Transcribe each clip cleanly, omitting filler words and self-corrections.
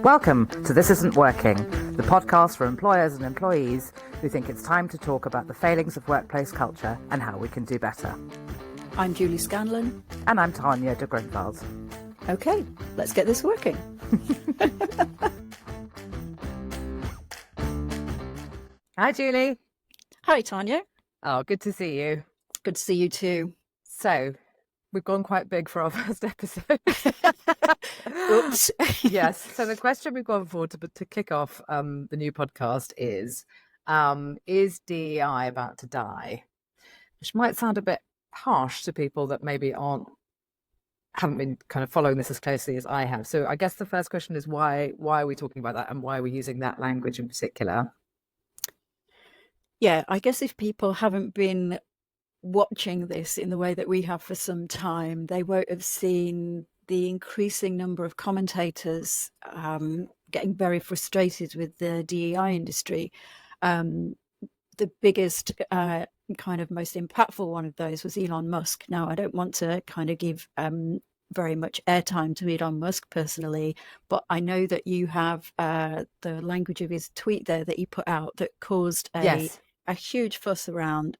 Welcome to This Isn't Working, the podcast for employers and employees who think it's time to talk about the failings of workplace culture and how we can do better. I'm Julie Scanlon. And I'm Tanya de Grunwald. Okay, let's get this working. Hi, Julie. Hi, Tanya. Oh, good to see you. Good to see you too. So, we've gone quite big for our first episode. Oops. Yes. So the question we've gone for to kick off the new podcast is DEI about to die? Which might sound a bit harsh to people that maybe haven't been kind of following this as closely as I have. So I guess the first question is why are we talking about that, and why are we using that language in particular? Yeah, I guess if people haven't been watching this in the way that we have for some time, they won't have seen the increasing number of commentators getting very frustrated with the DEI industry. The biggest kind of most impactful one of those was Elon Musk. Now, I don't want to kind of give very much airtime to Elon Musk personally, but I know that you have the language of his tweet there that he put out that caused a huge fuss around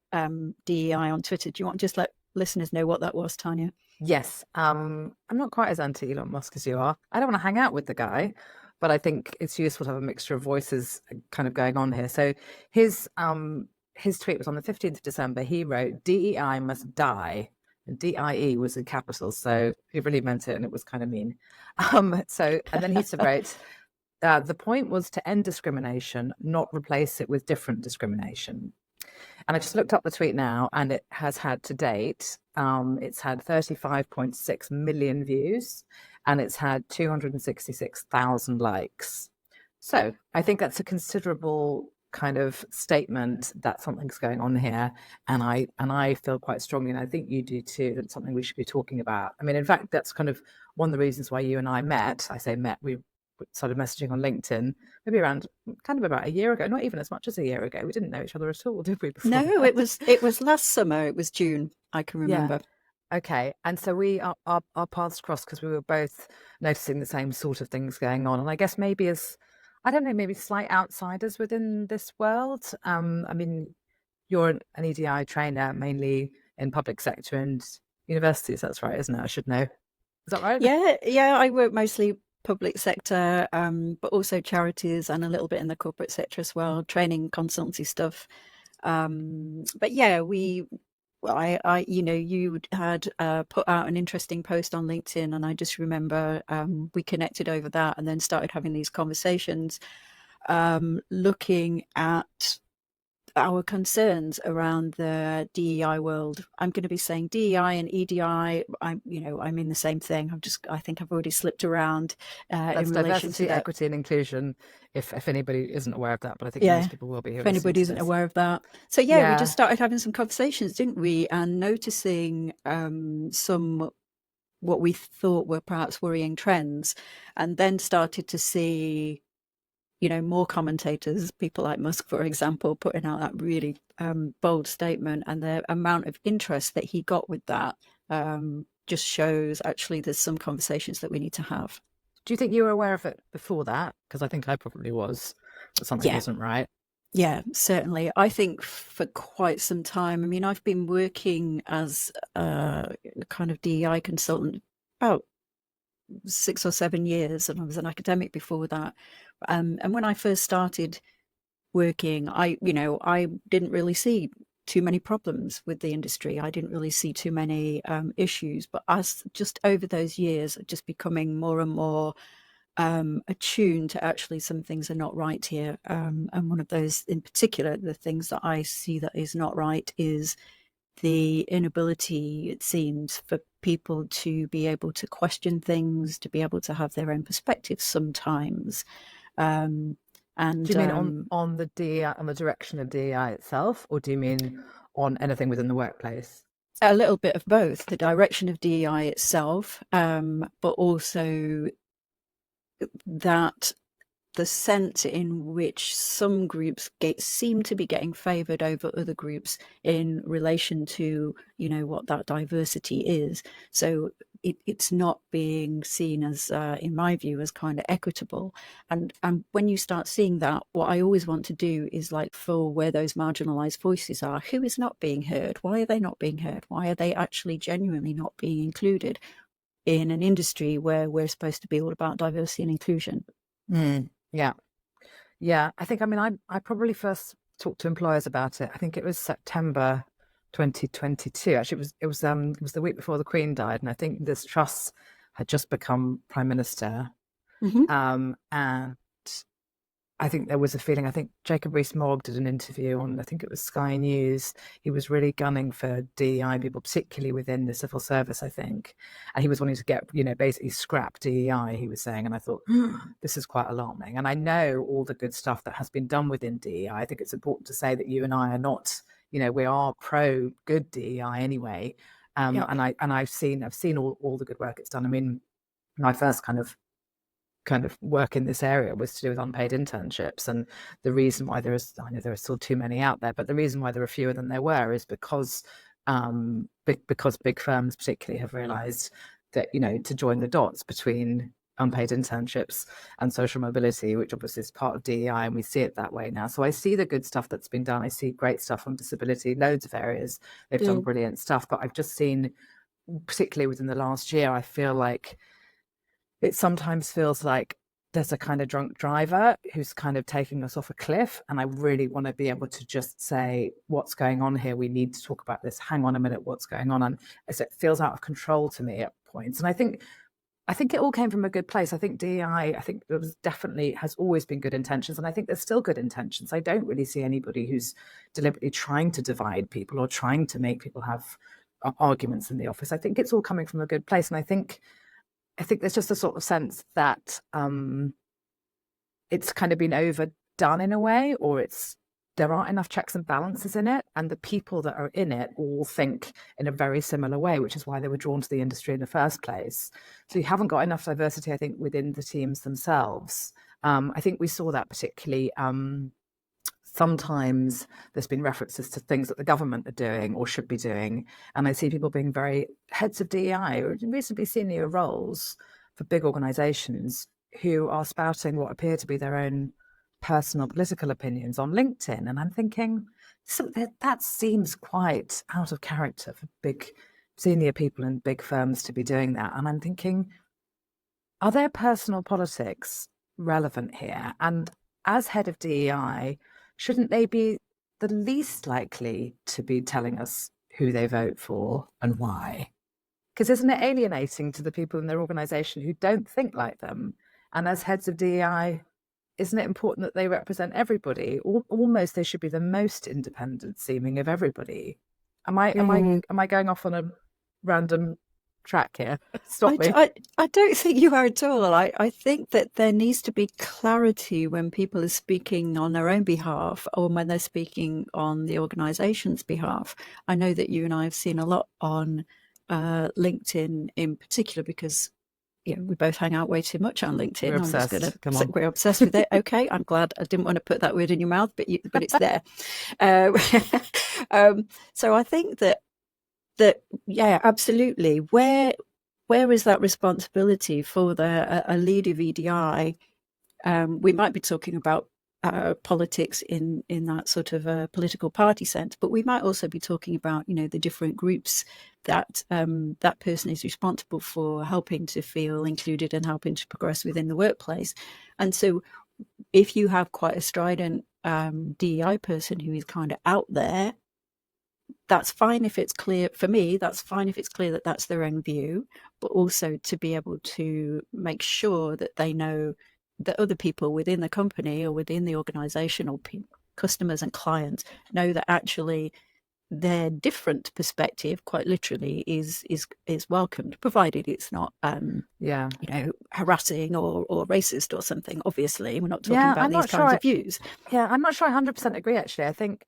DEI on Twitter. Do you want to just let listeners know what that was, Tanya? Yes. I'm not quite as anti Elon Musk as you are. I don't want to hang out with the guy, but I think it's useful to have a mixture of voices kind of going on here. So his tweet was on the 15th of December. He wrote, "DEI must die." And DIE was in capitals, so he really meant it, and it was kind of mean. And then he wrote, the point was to end discrimination, not replace it with different discrimination. And I just looked up the tweet now, and it has had to date, it's had 35.6 million views, and it's had 266,000 likes. So I think that's a considerable kind of statement that something's going on here, and I feel quite strongly, and I think you do too, that it's something we should be talking about. I mean, in fact, that's kind of one of the reasons why you and I met. I say met, we started messaging on LinkedIn maybe around kind of about a year ago, not even as much as a year ago. We didn't know each other at all, did we? Before No, it was last summer. It was June, I can remember. Yeah. Okay, and so our paths crossed because we were both noticing the same sort of things going on, and I guess maybe as, I don't know, maybe slight outsiders within this world. I mean, you're an EDI trainer mainly in public sector and universities. That's right, isn't it? I should know. Is that right? Yeah. I work mostly public sector, but also charities and a little bit in the corporate sector as well, training, consultancy stuff. But yeah, I you had put out an interesting post on LinkedIn, and I just remember we connected over that and then started having these conversations, looking at our concerns around the DEI world. I'm going to be saying DEI and EDI. I mean the same thing. I think I've already slipped around That's in relation diversity, to that. equity, and inclusion. If anybody isn't aware of that, but I think most people will be. If anybody isn't aware of that, so we just started having some conversations, didn't we? And noticing some what we thought were perhaps worrying trends, and then started to see, more commentators, people like Musk, for example, putting out that really bold statement, and the amount of interest that he got with that just shows actually there's some conversations that we need to have. Do you think you were aware of it before that? Because I think I probably was, but something wasn't right. Yeah, certainly. I think for quite some time. I mean, I've been working as a kind of DEI consultant about 6 or 7 years, and I was an academic before that. And when I first started working, I didn't really see too many problems with the industry. I didn't really see too many issues. But as just over those years, just becoming more and more attuned to actually some things are not right here. And one of those in particular, the things that I see that is not right is the inability, it seems, for people to be able to question things, to be able to have their own perspectives sometimes. And do you mean on the DEI, on the direction of DEI itself, or do you mean on anything within the workplace? A little bit of both, the direction of DEI itself, but also that the sense in which some groups seem to be getting favoured over other groups in relation to, what that diversity is. So it's not being seen as, in my view, as kind of equitable. And when you start seeing that, what I always want to do is like fill where those marginalized voices are. Who is not being heard? Why are they not being heard? Why are they actually genuinely not being included in an industry where we're supposed to be all about diversity and inclusion? Yeah. I probably first talked to employers about it. I think it was September 2022. Actually, it was the week before the Queen died, and I think this Truss had just become Prime Minister. And I think there was a feeling. I think Jacob Rees-Mogg did an interview on, I think it was Sky News. He was really gunning for DEI people, particularly within the civil service, I think. And he was wanting to get, basically scrap DEI, he was saying. And I thought, this is quite alarming. And I know all the good stuff that has been done within DEI. I think it's important to say that you and I are not, we are pro good DEI anyway. And I've seen all the good work it's done. I mean, my first kind of work in this area was to do with unpaid internships, and the reason why I know there are still too many out there, but the reason why there are fewer than there were is because big firms particularly have realized that to join the dots between unpaid internships and social mobility, which obviously is part of DEI, and we see it that way now. So I see the good stuff that's been done. I see great stuff on disability, loads of areas they've done brilliant stuff, but I've just seen, particularly within the last year, I feel like it sometimes feels like there's a kind of drunk driver who's kind of taking us off a cliff. And I really want to be able to just say, what's going on here? We need to talk about this. Hang on a minute, what's going on? And as it feels out of control to me at points. And I think it all came from a good place. I think DEI, it was definitely has always been good intentions. And I think there's still good intentions. I don't really see anybody who's deliberately trying to divide people or trying to make people have arguments in the office. I think it's all coming from a good place. And I think there's just a sort of sense that it's kind of been overdone in a way, or there aren't enough checks and balances in it, and the people that are in it all think in a very similar way, which is why they were drawn to the industry in the first place. So you haven't got enough diversity, I think, within the teams themselves. I think we saw that particularly sometimes there's been references to things that the government are doing or should be doing. And I see people being very heads of DEI or reasonably senior roles for big organizations who are spouting what appear to be their own personal political opinions on LinkedIn. And I'm thinking, that seems quite out of character for big senior people in big firms to be doing that. And I'm thinking, are their personal politics relevant here? And as head of DEI, shouldn't they be the least likely to be telling us who they vote for and why? Because isn't it alienating to the people in their organisation who don't think like them? And as heads of DEI, isn't it important that they represent everybody? Almost they should be the most independent seeming of everybody. Am I going off on a random track here? Stop me. I don't think you are at all. I think that there needs to be clarity when people are speaking on their own behalf or when they're speaking on the organisation's behalf. I know that you and I have seen a lot on LinkedIn in particular because we both hang out way too much on LinkedIn. We're obsessed. We're obsessed with it. Okay, I'm glad. I didn't want to put that word in your mouth, but it's there. So I think that absolutely. Where is that responsibility for a leader of EDI? We might be talking about politics in that sort of a political party sense, but we might also be talking about the different groups that that person is responsible for helping to feel included and helping to progress within the workplace. And so, if you have quite a strident DEI person who is kind of out there, that's fine if it's clear. For me, that's fine if it's clear that that's their own view, but also to be able to make sure that they know that other people within the company or within the organization or customers and clients know that actually their different perspective, quite literally, is welcomed, provided it's not harassing or racist or something. Obviously, we're not talking about these kinds of views. I'm not sure I 100% agree, actually. I think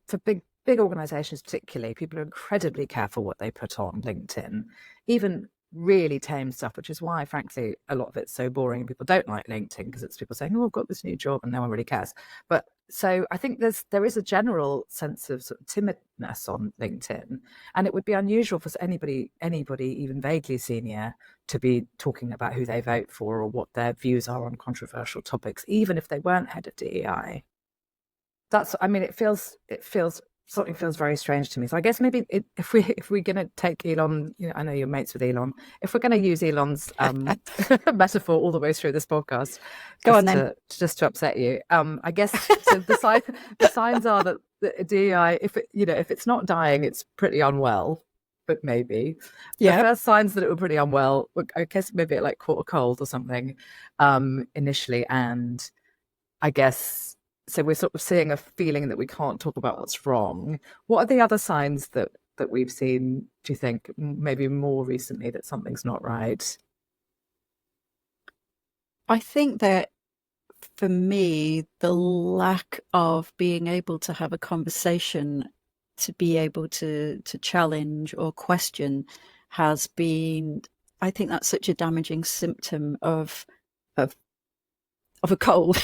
for big organizations particularly, people are incredibly careful what they put on LinkedIn. Even really tame stuff, which is why, frankly, a lot of it's so boring. People don't like LinkedIn because it's people saying, "Oh, I've got this new job," and no one really cares. But so I think there is a general sense of sort of timidness on LinkedIn, and it would be unusual for anybody even vaguely senior to be talking about who they vote for or what their views are on controversial topics, even if they weren't head of DEI. I mean, something feels very strange to me. So I guess maybe if we're going to take Elon, I know you're mates with Elon. If we're going to use Elon's metaphor all the way through this podcast, Go on then. Just to upset you, I guess so the signs are that the DEI, if it's not dying, it's pretty unwell. But maybe the first signs that it were pretty unwell, I guess maybe it like caught a cold or something initially, and I guess. So we're sort of seeing a feeling that we can't talk about what's wrong. What are the other signs that we've seen, do you think, maybe more recently, that something's not right? I think that for me, the lack of being able to have a conversation, to be able to challenge or question, has been, I think that's such a damaging symptom of a cold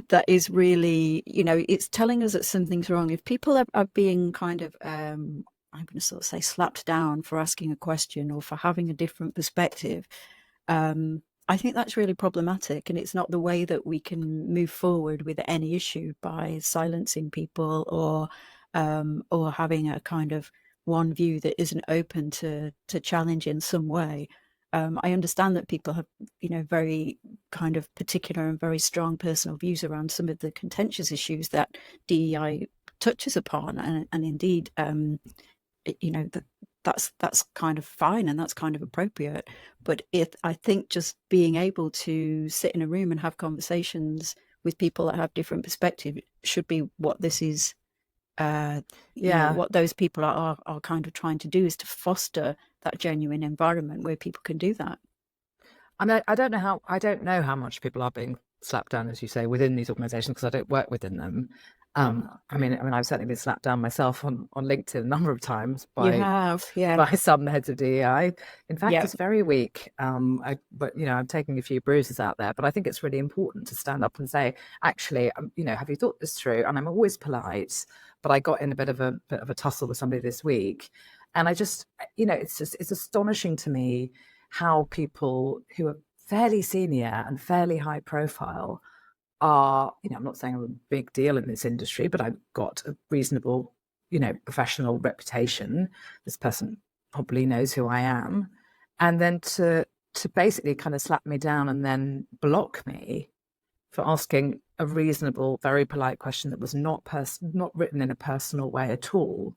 that is really, it's telling us that something's wrong. If people are being kind of, I'm going to sort of say, slapped down for asking a question or for having a different perspective, I think that's really problematic. And it's not the way that we can move forward with any issue, by silencing people or having a kind of one view that isn't open to challenge in some way. I understand that people have, very kind of particular and very strong personal views around some of the contentious issues that DEI touches upon, and indeed, that's kind of fine and that's kind of appropriate. But I think just being able to sit in a room and have conversations with people that have different perspective should be what this is. What those people are kind of trying to do is to foster that genuine environment where people can do that. I mean, I don't know how much people are being slapped down, as you say, within these organizations, because I don't work within them. I mean, I've certainly been slapped down myself on LinkedIn a number of times by some heads of DEI. In fact, It's very weak. But I'm taking a few bruises out there. But I think it's really important to stand up and say, actually, have you thought this through? And I'm always polite, but I got in a bit of a tussle with somebody this week, and I just, it's astonishing to me how people who are fairly senior and fairly high profile are, I'm not saying I'm a big deal in this industry, but I've got a reasonable, professional reputation. This person probably knows who I am. And then to basically kind of slap me down and then block me for asking a reasonable, very polite question that was not written in a personal way at all,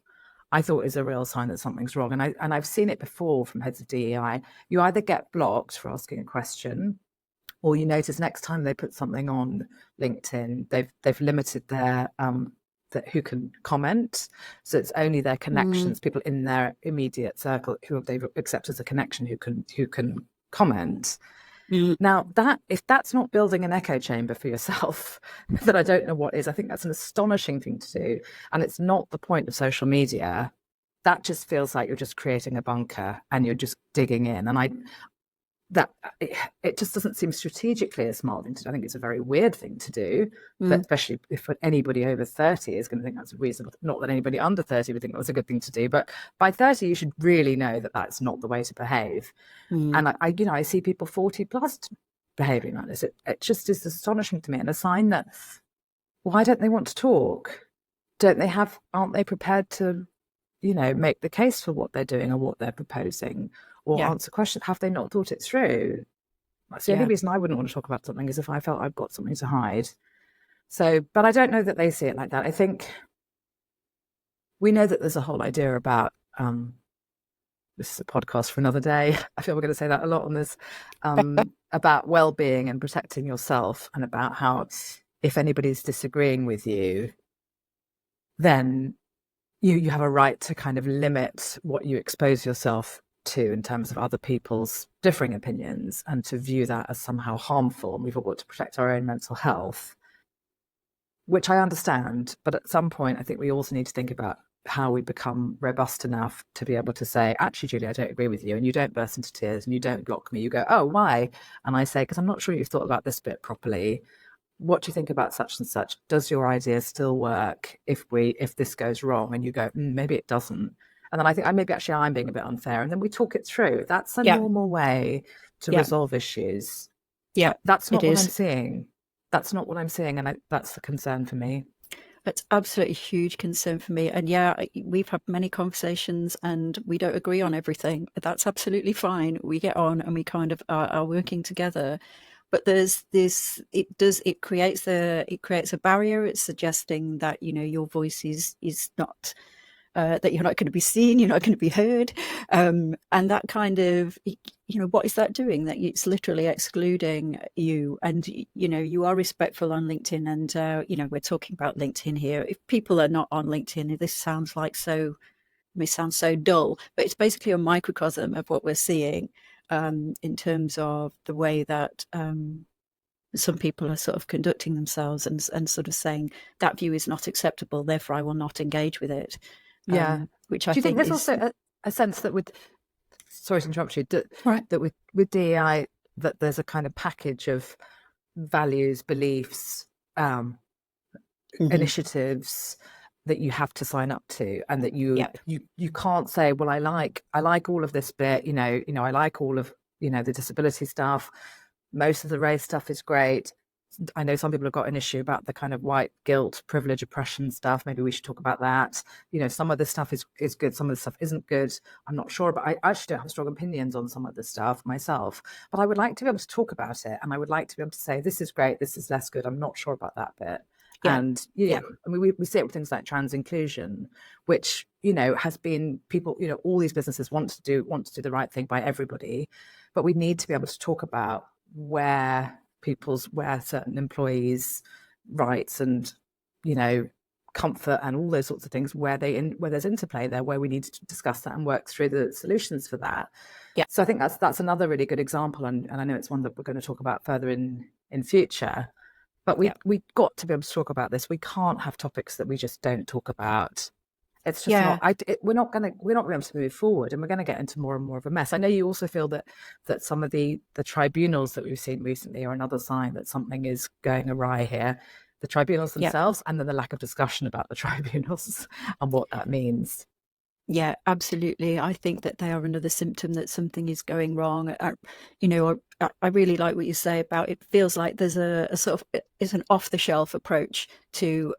I thought is a real sign that something's wrong. And I've seen it before from heads of DEI. You either get blocked for asking a question, or you notice next time they put something on LinkedIn, they've limited their who can comment. So it's only their connections, people in their immediate circle who they've accepted as a connection who can comment. Now, if that's not building an echo chamber for yourself, then I don't know what is. I think that's an astonishing thing to do. And it's not the point of social media. That just feels like you're just creating a bunker and you're just digging in. And it just doesn't seem strategically a smart thing to do. I think it's a very weird thing to do, but especially if anybody over 30 is going to think that's reasonable. Not that anybody under 30 would think that was a good thing to do, but by 30, you should really know that that's not the way to behave. And I see people 40 plus behaving like this. It just is astonishing to me, and a sign that, why don't they want to talk? Aren't they prepared to, make the case for what they're doing or what they're proposing? Or answer questions? Have they not thought it through? That's the only reason I wouldn't want to talk about something, is if I felt I've got something to hide. So, but I don't know that they see it like that. I think we know that there's a whole idea about, this is a podcast for another day. I feel we're going to say that a lot on this, about well-being and protecting yourself, and about how if anybody's disagreeing with you, then you have a right to kind of limit what you expose yourself to in terms of other people's differing opinions, and to view that as somehow harmful. And we've all got to protect our own mental health, which I understand. But at some point, I think we also need to think about how we become robust enough to be able to say, actually, Julie, I don't agree with you, and you don't burst into tears and you don't block me. You go, oh, why? And I say, because I'm not sure you've thought about this bit properly. What do you think about such and such? Does your idea still work if this goes wrong? And you go, maybe it doesn't. And then I think maybe actually I'm being a bit unfair. And then we talk it through. That's a Yeah, normal way to yeah, resolve issues. yeah. That's It not what I'm is. seeing. That's not what I'm seeing. And that's the concern for me. It's absolutely a huge concern for me. And yeah, we've had many conversations and we don't agree on everything. That's absolutely fine. We get on and we kind of are working together. But there's this, it creates a barrier. It's suggesting that, your voice is not, that you're not going to be seen, you're not going to be heard. And that kind of, what is that doing? That it's literally excluding you. And, you are respectful on LinkedIn. And, we're talking about LinkedIn here. If people are not on LinkedIn, this sounds like may sound so dull, but it's basically a microcosm of what we're seeing in terms of the way that some people are sort of conducting themselves and sort of saying that view is not acceptable, therefore I will not engage with it. Yeah. Which I Do you think think there's is also a sense that sorry to interrupt you, right. that with DEI, that there's a kind of package of values, beliefs, initiatives that you have to sign up to, and that Yep. you can't say, well, I like all of this bit, I like all of the disability stuff, most of the race stuff is great. I know some people have got an issue about the kind of white guilt, privilege, oppression stuff. Maybe we should talk about that. Some of this stuff is good, some of the stuff isn't good. I'm not sure, but I actually don't have strong opinions on some of this stuff myself. But I would like to be able to talk about it, and I would like to be able to say, this is great, this is less good, I'm not sure about that bit. Yeah. And Yeah. I mean, we see it with things like trans inclusion, which has been people. All these businesses want to do the right thing by everybody, but we need to be able to talk about where certain employees' rights and comfort and all those sorts of things, where there's interplay there, where we need to discuss that and work through the solutions for that. Yeah. So I think that's another really good example, and I know it's one that we're going to talk about further in future. But we got to be able to talk about this. We can't have topics that we just don't talk about. It's just not. We're not going to be able to move forward, and we're going to get into more and more of a mess. I know you also feel that some of the tribunals that we've seen recently are another sign that something is going awry here. The tribunals themselves, and then the lack of discussion about the tribunals and what that means. Yeah, absolutely. I think that they are another symptom that something is going wrong. I really like what you say about it. Feels like there's a sort of, it's an off-the-shelf approach to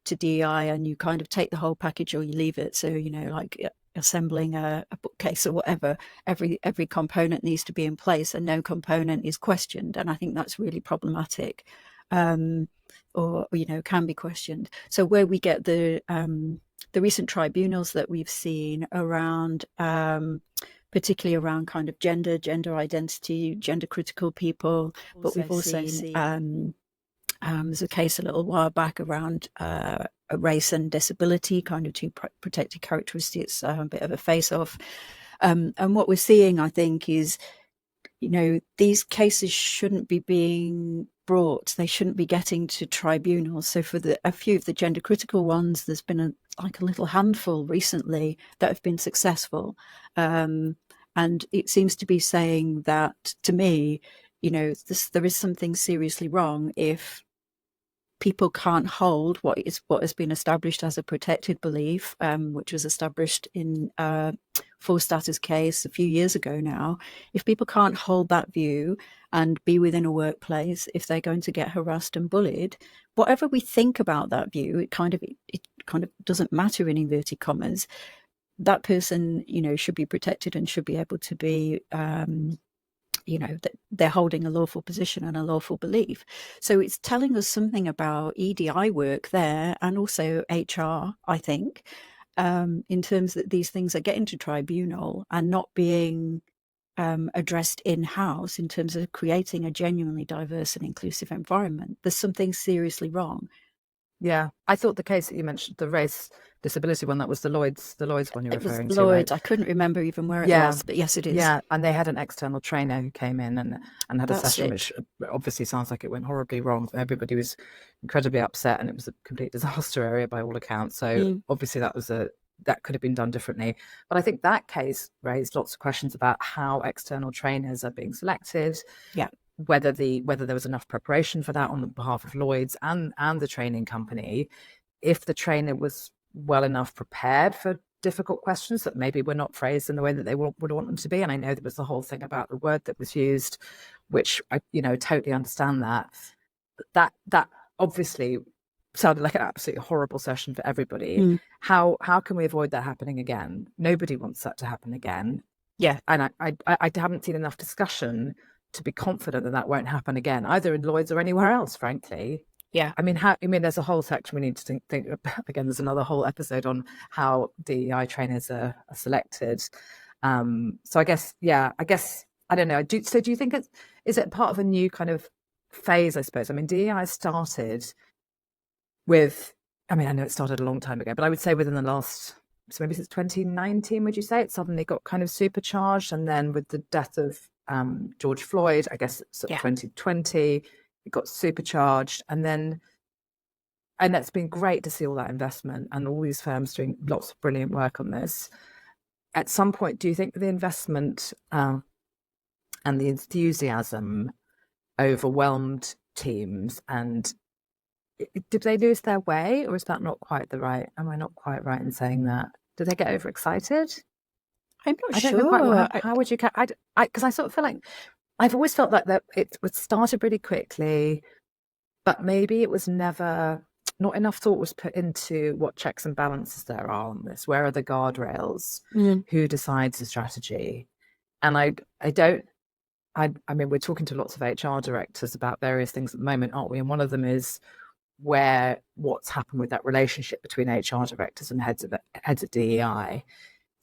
DEI, and you kind of take the whole package or you leave it. So, like assembling a bookcase or whatever, every component needs to be in place and no component is questioned. And I think that's really problematic, or can be questioned. So where we get the recent tribunals that we've seen around, particularly around kind of gender identity, gender critical people, but we've also seen there's a case a little while back around a race and disability, kind of two protected characteristics, a bit of a face-off. And what we're seeing, I think, is, these cases shouldn't be being brought. They shouldn't be getting to tribunals. So for a few of the gender critical ones, there's been a little handful recently that have been successful. And it seems to be saying that, to me, there is something seriously wrong if people can't hold what has been established as a protected belief, which was established in full status case a few years ago now. If people can't hold that view and be within a workplace, if they're going to get harassed and bullied, whatever we think about that view, it kind of doesn't matter, in inverted commas. That person, should be protected and should be able to be that they're holding a lawful position and a lawful belief. So it's telling us something about EDI work there, and also HR, I think, in terms that these things are getting to tribunal and not being addressed in-house in terms of creating a genuinely diverse and inclusive environment. There's something seriously wrong. Yeah, I thought the case that you mentioned, the disability one. That was the Lloyd's one you're It was referring to, right? Lloyd's. I couldn't remember even where it Yeah. was, but yes, it is. Yeah, and they had an external trainer who came in and had a That's session, it. which obviously sounds like it went horribly wrong. Everybody was incredibly upset, and it was a complete disaster area by all accounts. So obviously that could have been done differently. But I think that case raised lots of questions about how external trainers are being selected. Yeah. Whether there was enough preparation for that on the behalf of Lloyd's and the training company, if the trainer was well enough prepared for difficult questions that maybe were not phrased in the way that they would want them to be. And I know there was the whole thing about the word that was used, which I totally understand that obviously sounded like an absolutely horrible session for everybody. How can we avoid that happening again? Nobody wants that to happen again. Yeah. And I haven't seen enough discussion to be confident that won't happen again, either in Lloyd's or anywhere else, frankly. Yeah. I mean, there's a whole section we need to think again. There's another whole episode on how DEI trainers are selected. So I guess I don't know. Do you think is it part of a new kind of phase? I suppose. I mean, DEI started with. I mean, I know it started a long time ago, but I would say within the last, so maybe since 2019, would you say it suddenly got kind of supercharged? And then with the death of George Floyd, I guess it's 2020. It got supercharged, and it's been great to see all that investment and all these firms doing lots of brilliant work on this. At some point, do you think the investment and the enthusiasm overwhelmed teams, and did they lose their way, or is that not quite the right? Am I not quite right in saying that? Did they get overexcited? I'm not I sure. don't know quite how would you? Because I sort of feel like I've always felt like that it was started really quickly, but maybe it was not enough thought was put into what checks and balances there are on this. Where are the guardrails? Who decides the strategy? And I mean, we're talking to lots of HR directors about various things at the moment, aren't we? And one of them is what's happened with that relationship between HR directors and heads of DEI.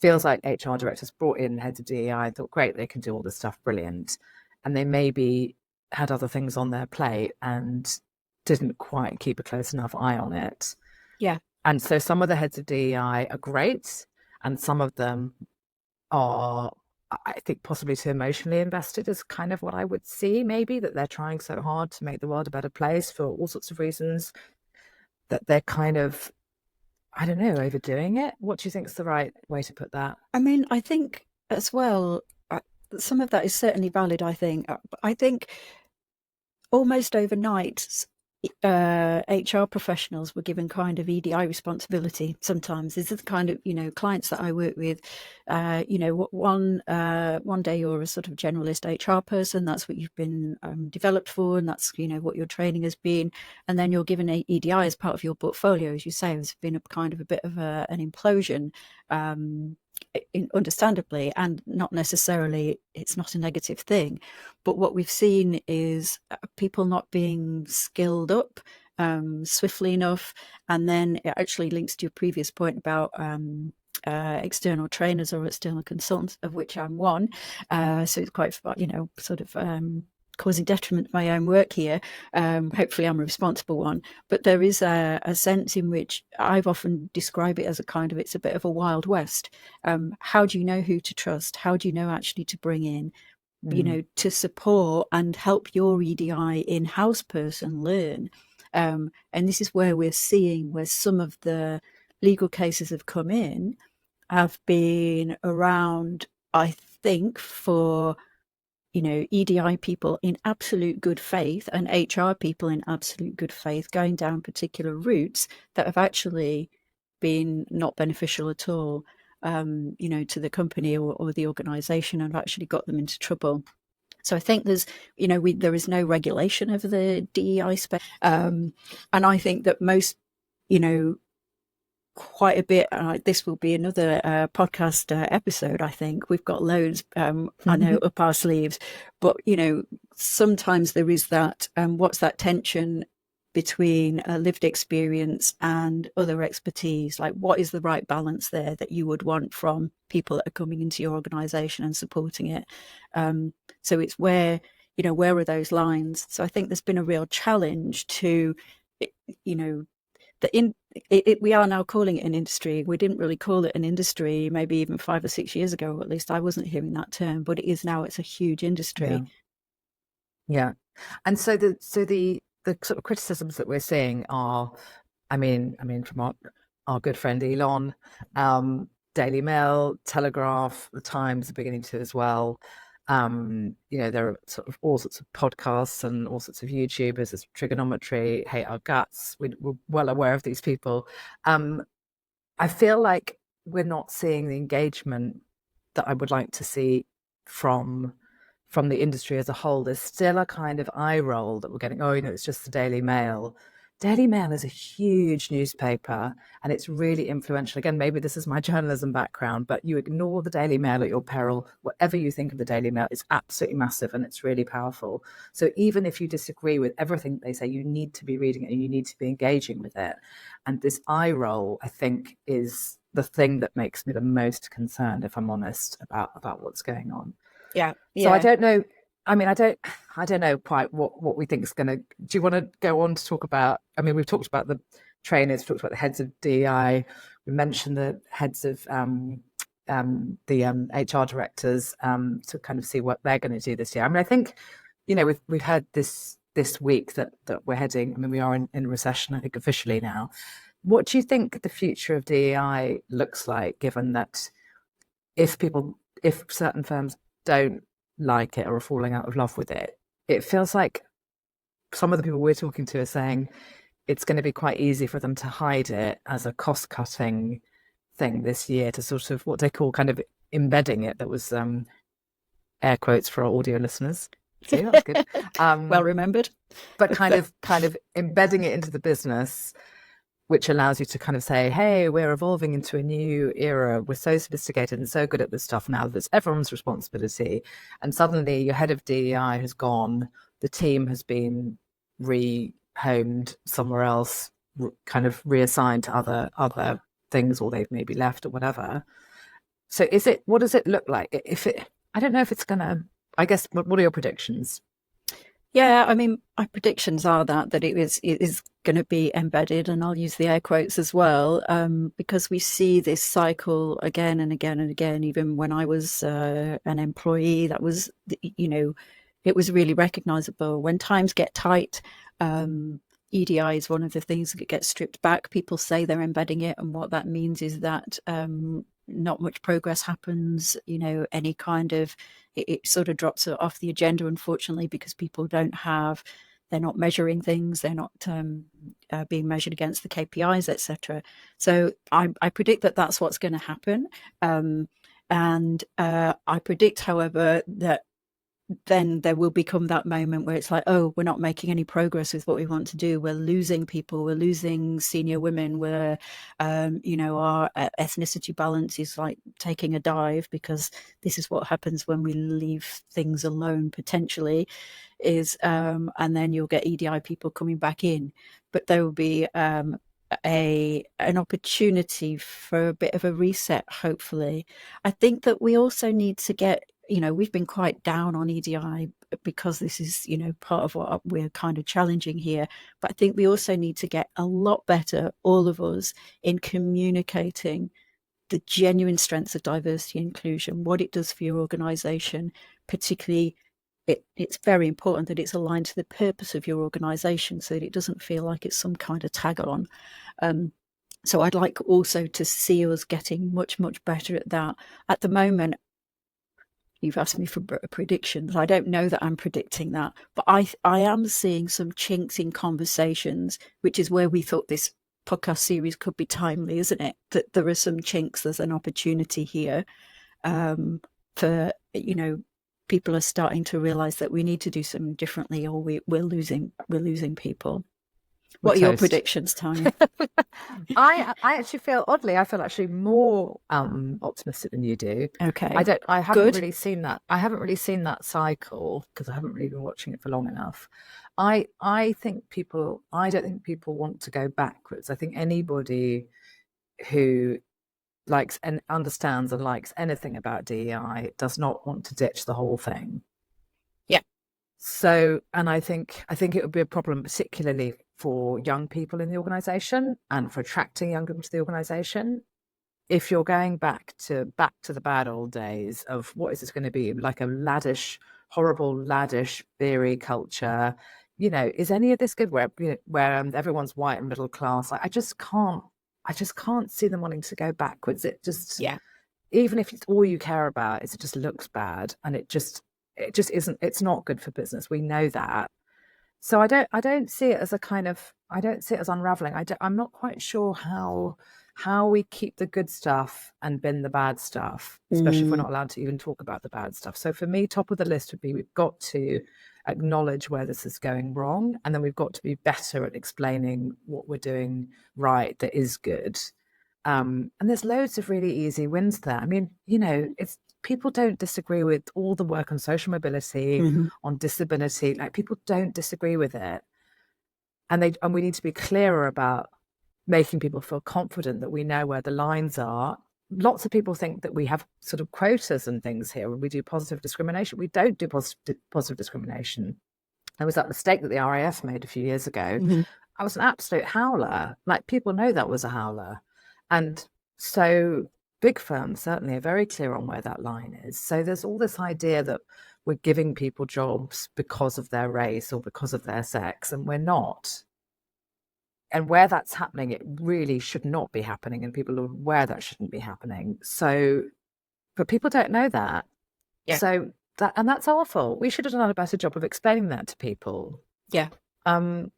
Feels like HR directors brought in heads of DEI, thought, great, they can do all this stuff, brilliant. And they maybe had other things on their plate and didn't quite keep a close enough eye on it. Yeah. And so some of the heads of DEI are great, and some of them are, I think, possibly too emotionally invested, is kind of what I would see, maybe, that they're trying so hard to make the world a better place for all sorts of reasons, that they're kind of, I don't know, overdoing it. What do you think is the right way to put that? I mean, I think as well, some of that is certainly valid, I think. I think almost overnight, HR professionals were given kind of EDI responsibility sometimes. This is the kind of, clients that I work with, one day you're a sort of generalist HR person, that's what you've been developed for, and that's, what your training has been. And then you're given EDI as part of your portfolio, as you say. There's been a kind of a bit of an implosion, understandably, and not necessarily, it's not a negative thing, but what we've seen is people not being skilled up swiftly enough. And then it actually links to your previous point about external trainers or external consultants, of which I'm one, so it's quite sort of causing detriment to my own work here. Hopefully I'm a responsible one, but there is a sense in which I've often described it as it's a bit of a Wild West. How do you know who to trust? How do you know actually to bring in, to support and help your EDI in-house person learn? And this is where we're seeing where some of the legal cases have come in, have been around, I think, for EDI people in absolute good faith and HR people in absolute good faith going down particular routes that have actually been not beneficial at all, to the company or the organization, and have actually got them into trouble. So I think there's, there is no regulation over the DEI space. And I think that most, quite a bit. This will be another podcast episode. I think we've got loads. I know up our sleeves, but sometimes there is that. What's that tension between lived experience and other expertise? Like, what is the right balance there that you would want from people that are coming into your organisation and supporting it? So it's where are those lines? So I think there's been a real challenge to, we are now calling it an industry. We didn't really call it an industry maybe even 5 or 6 years ago, or at least I wasn't hearing that term, but it is now. It's a huge industry. Yeah. And so the sort of criticisms that we're seeing are, I mean, from our good friend Elon, Daily Mail, Telegraph, The Times are beginning to as well. There are sort of all sorts of podcasts and all sorts of YouTubers. There's Trigonometry, Hate Our Guts. We're well aware of these people. I feel like we're not seeing the engagement that I would like to see from the industry as a whole. There's still a kind of eye roll that we're getting. Oh, it's just the Daily Mail. Daily Mail is a huge newspaper and it's really influential. Again, maybe this is my journalism background, but you ignore the Daily Mail at your peril. Whatever you think of the Daily Mail, it's absolutely massive and it's really powerful. So even if you disagree with everything they say, you need to be reading it and you need to be engaging with it. And this eye roll, I think, is the thing that makes me the most concerned, if I'm honest, about what's going on. Yeah. So I don't know. I mean, I don't know quite what we think is going to. Do you want to go on to talk about? I mean, we've talked about the trainers, we've talked about the heads of DEI, we mentioned the heads of the HR directors to kind of see what they're going to do this year. I mean, I think we've had this week that we're heading. I mean, we are in recession, I think, officially now. What do you think the future of DEI looks like, given that if certain firms don't like it or are falling out of love with it, it feels like some of the people we're talking to are saying it's going to be quite easy for them to hide it as a cost-cutting thing this year, to sort of what they call kind of embedding it. That was air quotes for our audio listeners. See, that's good. Well remembered. But kind of embedding it into the business, which allows you to kind of say, hey, we're evolving into a new era. We're so sophisticated and so good at this stuff now that it's everyone's responsibility. And suddenly your head of DEI has gone, the team has been rehomed somewhere else, kind of reassigned to other things, or they've maybe left or whatever. So what does it look like? I don't know if it's going to, I guess, what are your predictions? Yeah, I mean, my predictions are that it is going to be embedded, and I'll use the air quotes as well, because we see this cycle again and again and again. Even when I was an employee, that was, it was really recognizable. When times get tight, EDI is one of the things that gets stripped back. People say they're embedding it, and what that means is that not much progress happens. Any kind of it sort of drops off the agenda, unfortunately, because people they're not measuring things, they're not being measured against the KPIs, etc. So I predict that that's what's going to happen, and I predict, however, that then there will become that moment where it's like, oh, we're not making any progress with what we want to do. We're losing people. We're losing senior women. We're, our ethnicity balance is like taking a dive, because this is what happens when we leave things alone, potentially, and then you'll get EDI people coming back in. But there will be an opportunity for a bit of a reset, hopefully. I think that we also need to get, we've been quite down on EDI because this is, part of what we're kind of challenging here. But I think we also need to get a lot better, all of us, in communicating the genuine strengths of diversity and inclusion, what it does for your organisation. Particularly, it's very important that it's aligned to the purpose of your organisation, so that it doesn't feel like it's some kind of tag on. So I'd like also to see us getting much, much better at that. At the moment, you've asked me for predictions. I don't know that I'm predicting that, but I am seeing some chinks in conversations, which is where we thought this podcast series could be timely, isn't it? That there are some chinks, there's an opportunity here for, people are starting to realize that we need to do something differently, or we're losing people. What are your predictions, Tanya? I actually feel, oddly, I feel more optimistic than you do. Okay. I haven't really seen that. I haven't really seen that cycle because I haven't really been watching it for long enough. I don't think people want to go backwards. I think anybody who likes and understands and likes anything about DEI does not want to ditch the whole thing. Yeah. So, and I think it would be a problem, particularly for young people in the organization and for attracting young people to the organization. If you're going back to the bad old days of what is this going to be, like a horrible laddish beery culture, is any of this good where everyone's white and middle class? I just can't see them wanting to go backwards. It just, Yeah. even if it's all you care about, is it just looks bad, and it just isn't. It's not good for business. We know that. So I don't see it as I don't see it as unraveling. I'm not quite sure how we keep the good stuff and bin the bad stuff, especially if we're not allowed to even talk about the bad stuff. So for me, top of the list would be, we've got to acknowledge where this is going wrong, and then we've got to be better at explaining what we're doing right that is good. And there's loads of really easy wins there. I mean, it's people don't disagree with all the work on social mobility, on disability. Like, people don't disagree with it. And we need to be clearer about making people feel confident that we know where the lines are. Lots of people think that we have sort of quotas and things here when we do positive discrimination. We don't do positive discrimination. There was that mistake that the RAF made a few years ago. I was an absolute howler. Like, people know that was a howler. And so big firms certainly are very clear on where that line is. So there's all this idea that we're giving people jobs because of their race or because of their sex, and we're not. And where that's happening, it really should not be happening, and people are aware that shouldn't be happening. So, but people don't know that. Yeah. So that's awful. We should have done a better job of explaining that to people. Yeah.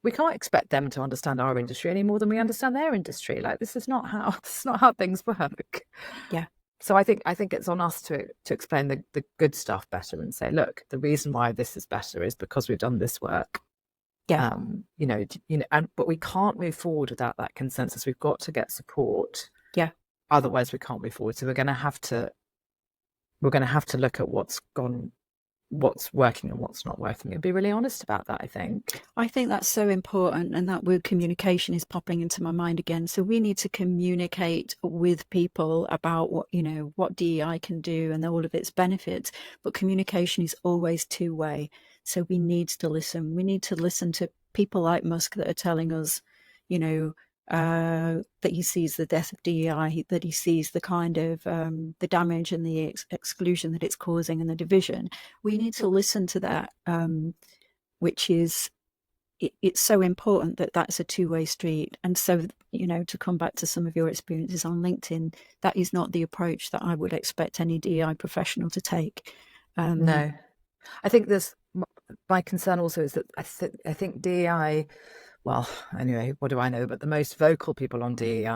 We can't expect them to understand our industry any more than we understand their industry. Like, this is not how things work. Yeah. So I think it's on us to explain the good stuff better and say, look, the reason why this is better is because we've done this work. Yeah. But we can't move forward without that consensus. We've got to get support. Yeah. Otherwise we can't move forward. So we're going to have to look at what's working and what's not working, and be really honest about that. I think that's so important, and that word communication is popping into my mind again. So we need to communicate with people about what DEI can do and all of its benefits, but communication is always two-way. So we need to listen. We need to listen to people like Musk that are telling us, that he sees the death of DEI, that he sees the kind of the damage and the exclusion that it's causing and the division. We need to listen to that, which is, it's so important that that's a two-way street. And so, to come back to some of your experiences on LinkedIn, that is not the approach that I would expect any DEI professional to take. No, I think my concern also is that I think DEI, well, anyway, what do I know? But the most vocal people on DEI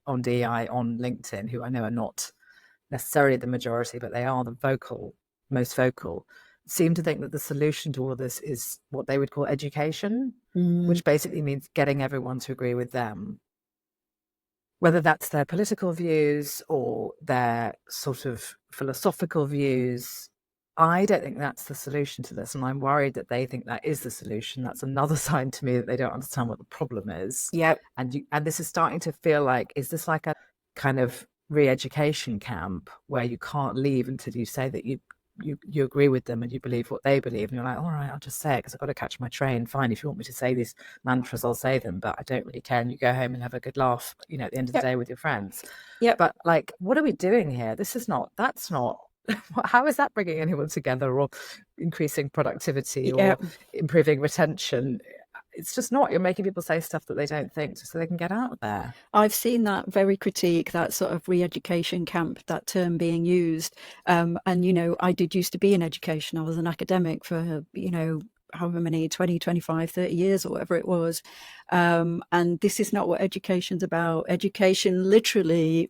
on LinkedIn, who I know are not necessarily the majority, but they are the most vocal, seem to think that the solution to all of this is what they would call education, which basically means getting everyone to agree with them, whether that's their political views or their sort of philosophical views. I don't think that's the solution to this, and I'm worried that they think that is the solution. That's another sign to me that they don't understand what the problem is. Yeah. And this is starting to feel like, is this like a kind of re-education camp where you can't leave until you say that you agree with them and you believe what they believe, and you're like, all right, I'll just say it because I've got to catch my train. Fine, if you want me to say these mantras, I'll say them, but I don't really care. And you go home and have a good laugh, at the end of the day with your friends. Yeah. But like, what are we doing here? That's not. How is that bringing anyone together or increasing productivity or improving retention? It's just not. You're making people say stuff that they don't think, just so they can get out there. I've seen that very critique, that sort of re-education camp, that term being used. And, I did used to be in education. I was an academic for, however many, 20, 25, 30 years or whatever it was. And this is not what education's about. Education literally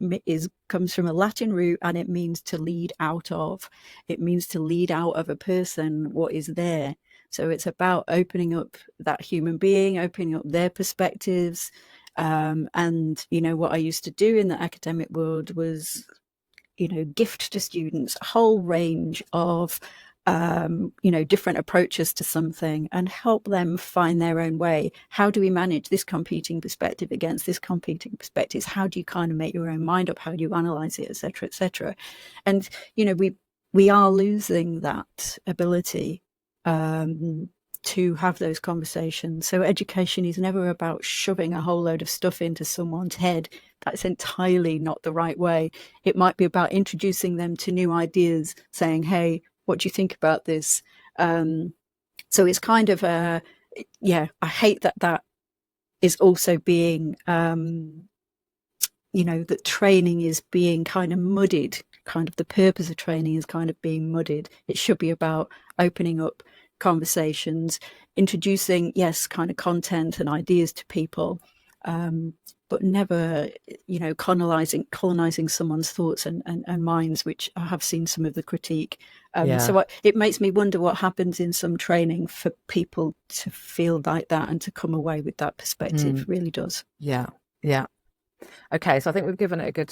comes from a Latin root, and it means to lead out of. It means to lead out of a person what is there. So it's about opening up that human being, opening up their perspectives. And, what I used to do in the academic world was, gift to students a whole range of different approaches to something and help them find their own way. How do we manage this competing perspective against this competing perspectives? How do you kind of make your own mind up? How do you analyze it, et cetera, et cetera? And, we are losing that ability. to have those conversations. So education is never about shoving a whole load of stuff into someone's head. That's entirely not the right way. It might be about introducing them to new ideas, saying, hey, what do you think about this? So it's kind of I hate that is also being, that training is being kind of muddied. Kind of the purpose of training is kind of being muddied. It should be about opening up conversations, introducing, yes, kind of content and ideas to people, but never, colonizing someone's thoughts and minds, which I have seen some of the critique. So it makes me wonder what happens in some training for people to feel like that and to come away with that perspective. It really does. Yeah. Okay, so I think we've given it a good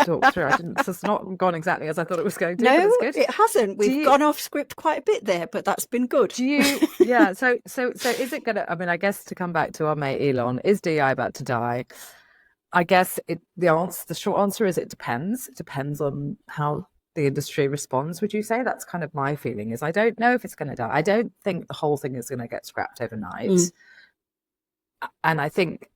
talk through. It's not gone exactly as I thought it was going to. No, but it's good. It hasn't. We've gone off script quite a bit there, but that's been good. So is it gonna? I mean, I guess to come back to our mate Elon, is DEI about to die? I guess the short answer is it depends. It depends on how the industry responds. Would you say? That's kind of my feeling. Is I don't know if it's going to die. I don't think the whole thing is going to get scrapped overnight. And I think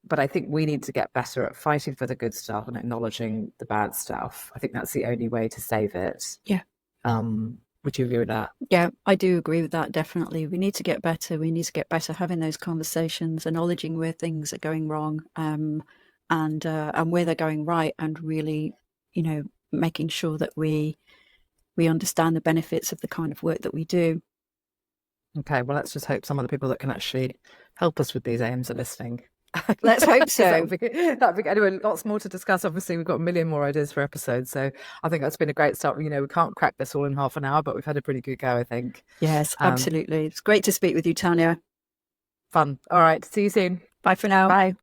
we need to get better at fighting for the good stuff and acknowledging the bad stuff. I think that's the only way to save it. Yeah. Would you agree with that? Yeah, I do agree with that, definitely. We need to get better. We need to get better having those conversations, acknowledging where things are going wrong, and where they're going right, and really, making sure that we understand the benefits of the kind of work that we do. Okay, well, let's just hope some of the people that can actually help us with these aims are listening. Let's hope so. Anyway, lots more to discuss. Obviously, we've got a million more ideas for episodes, so I think that's been a great start. We can't crack this all in half an hour, but we've had a pretty good go, I think. Yes, absolutely. It's great to speak with you, Tanya. Fun. All right, see you soon. Bye for now. Bye.